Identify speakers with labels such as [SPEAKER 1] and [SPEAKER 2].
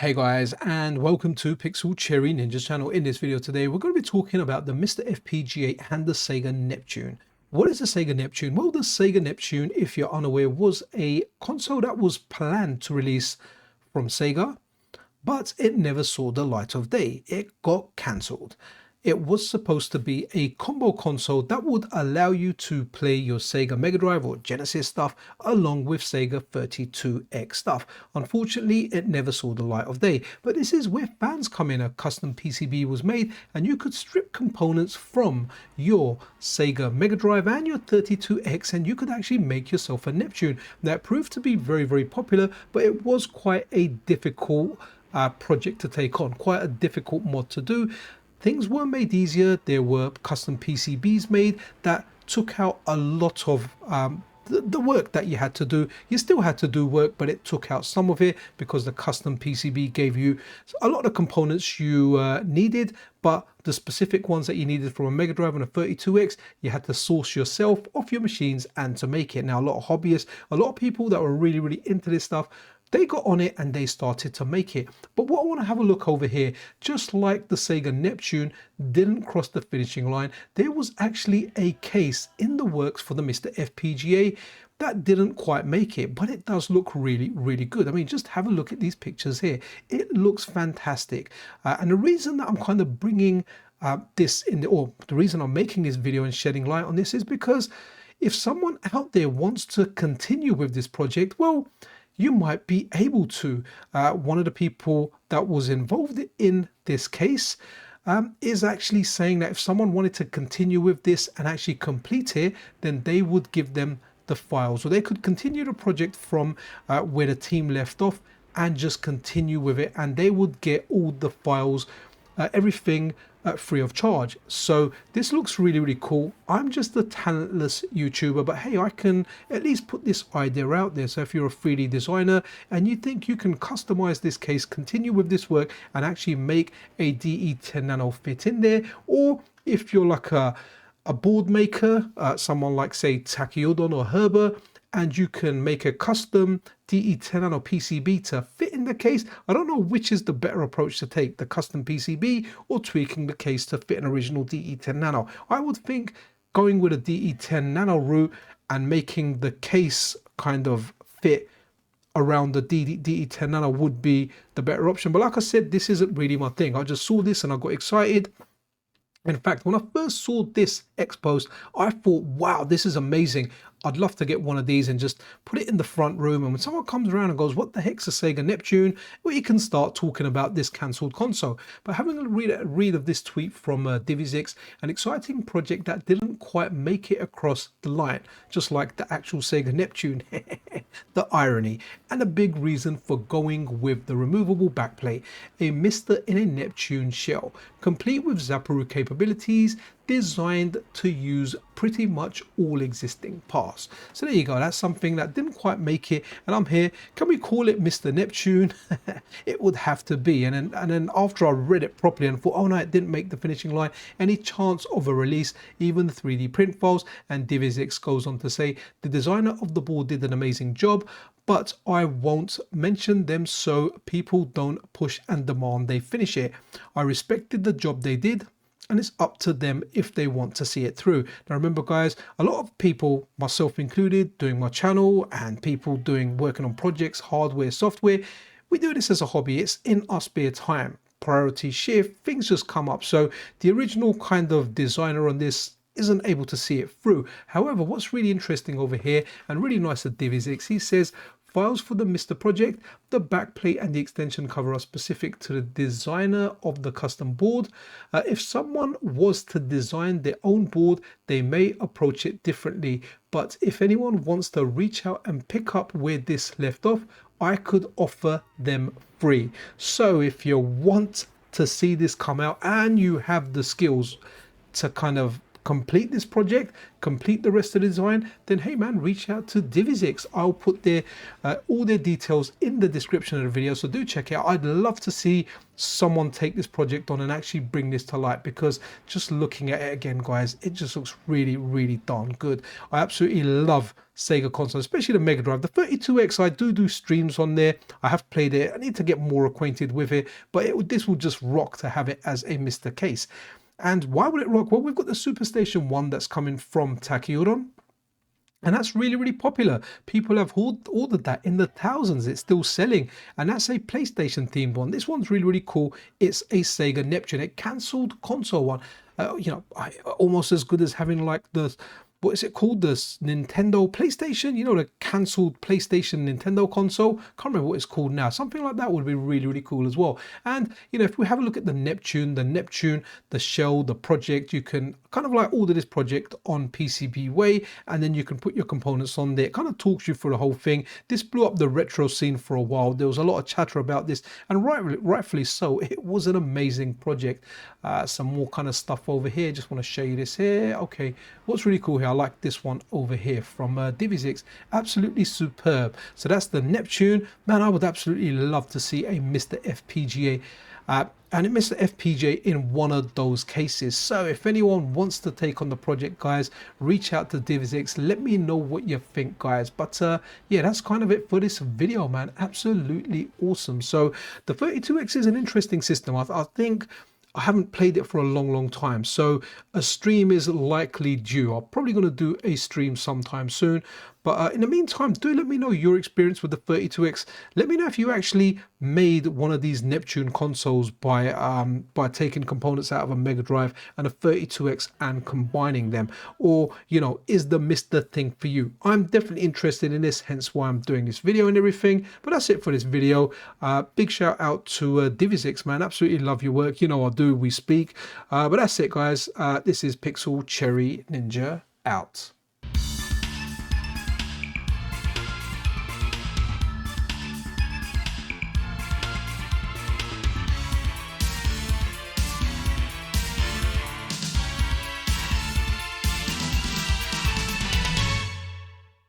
[SPEAKER 1] Hey guys, and welcome to Pixel Cherry Ninja's channel. In this video today, we're going to be talking about the MiSTerFPGA and the SEGA Neptune. What is the SEGA Neptune? Well, the SEGA Neptune, if you're unaware, was a console that was planned to release from SEGA, but it never saw the light of day. It got cancelled. It was supposed to be a combo console that would allow you to play your Sega Mega Drive or Genesis stuff along with Sega 32X stuff. Unfortunately, it never saw the light of day, but this is where fans come in. A custom PCB was made and you could strip components from your Sega Mega Drive and your 32X and you could actually make yourself a Neptune. That proved to be very, very popular, but it was quite a difficult project to take on, quite a difficult mod to do. Things were made easier. There were custom PCBs made that took out a lot of the work that you had to do. You still had to do work, but it took out some of it because the custom PCB gave you a lot of components you needed, but the specific ones that you needed from a Mega Drive and a 32X, you had to source yourself off your machines and to make it. Now, a lot of hobbyists, a lot of people that were really, really into this stuff, they got on it and they started to make it. But what I want to have a look over here, just like the Sega Neptune didn't cross the finishing line, there was actually a case in the works for the MiSTerFPGA that didn't quite make it, but it does look really, really good. I mean, just have a look at these pictures here. It looks fantastic. And the reason that I'm kind of bringing this in, or the reason I'm making this video and shedding light on this is because if someone out there wants to continue with this project, well, you might be able to. One of the people that was involved in this case is actually saying that if someone wanted to continue with this and actually complete it, then they would give them the files, so they could continue the project from where the team left off and just continue with it, and they would get all the files, everything free of charge. So this looks really, really cool. I'm just a talentless YouTuber, but hey, I can at least put this idea out there. So if you're a 3D designer and you think you can customize this case, continue with this work and actually make a DE10 Nano fit in there, or if you're like a board maker, someone like say Takiodon or Herber, and you can make a custom DE10 Nano PCB to fit in the case. I don't know which is the better approach to take, the custom PCB or tweaking the case to fit an original DE10 Nano. I would think going with a DE10 Nano route and making the case kind of fit around the DE10 Nano would be the better option. But like I said, this isn't really my thing. I just saw this and I got excited. In fact, when I first saw this X post, I thought, wow, this is amazing. I'd love to get one of these and just put it in the front room. And when someone comes around and goes, what the heck's a Sega Neptune? Well, you can start talking about this cancelled console. But having a read of this tweet from DVIZIX, an exciting project that didn't quite make it across the line, just like the actual Sega Neptune. The irony, and a big reason for going with the removable backplate, a MiSTer in a Neptune shell, complete with Zapuru capabilities, designed to use pretty much all existing parts. So there you go, that's something that didn't quite make it, and I'm here. Can we call it MiSTer Neptune? It would have to be. And then after I read it properly and thought, oh no, it didn't make the finishing line, any chance of a release, even the 3D print files. And DivizX goes on to say, the designer of the board did an amazing job, but I won't mention them so people don't push and demand they finish it. I respected the job they did, and it's up to them if they want to see it through. Now remember guys, a lot of people, myself included, doing my channel and people working on projects, hardware, software, we do this as a hobby. It's in our spare time. Priorities shift, things just come up. So the original kind of designer on this isn't able to see it through. However, what's really interesting over here and really nice at DivizX, he says, files for the MiSTer project, the backplate and the extension cover are specific to the designer of the custom board. If someone was to design their own board, they may approach it differently. But if anyone wants to reach out and pick up where this left off, I could offer them free. So if you want to see this come out and you have the skills to kind of complete this project, complete the rest of the design, then hey man, reach out to DVIZIX. I'll put their all their details in the description of the video, so do check it out. I'd love to see someone take this project on and actually bring this to light, because just looking at it again, guys, it just looks really, really darn good. I absolutely love Sega consoles, especially the Mega Drive. The 32X, I do streams on there. I have played it. I need to get more acquainted with it, but this will just rock to have it as a MiSTer case. And why would it rock? Well, we've got the Superstation 1 that's coming from Tachyon, and that's really, really popular. People have ordered that in the thousands. It's still selling, and that's a PlayStation themed one. This one's really, really cool. It's a Sega Neptune, a cancelled console one. You know, almost as good as having like the, what is it called, this Nintendo PlayStation, you know, the cancelled PlayStation Nintendo console. Can't remember what it's called now. Something like that would be really, really cool as well. And you know, if we have a look at the Neptune, the shell, the project, you can kind of like order this project on PCBWay, and then you can put your components on there. It kind of talks you through the whole thing. This blew up the retro scene for a while. There was a lot of chatter about this, and rightfully so. It was an amazing project. Some more kind of stuff over here. Just want to show you this here. Okay, what's really cool here, I like this one over here from DVIZIX. Absolutely superb. So that's the Neptune. Man, I would absolutely love to see a MiSTer FPGA and a MiSTer FPGA in one of those cases. So if anyone wants to take on the project, guys, reach out to DVIZIX. Let me know what you think, guys. But yeah, that's kind of it for this video, man. Absolutely awesome. So the 32X is an interesting system. I think I haven't played it for a long time, so a stream is likely due. I'm probably going to do a stream sometime soon, but in the meantime, do let me know your experience with the 32X. Let me know if you actually made one of these Neptune consoles by taking components out of a Mega Drive and a 32X and combining them, or you know, is the MiSTer thing for you? I'm definitely interested in this, hence why I'm doing this video and everything. But that's it for this video. Big shout out to DVIZIX, man. Absolutely love your work. You know I do. We speak. But that's it, guys. This is Pixel Cherry Ninja out.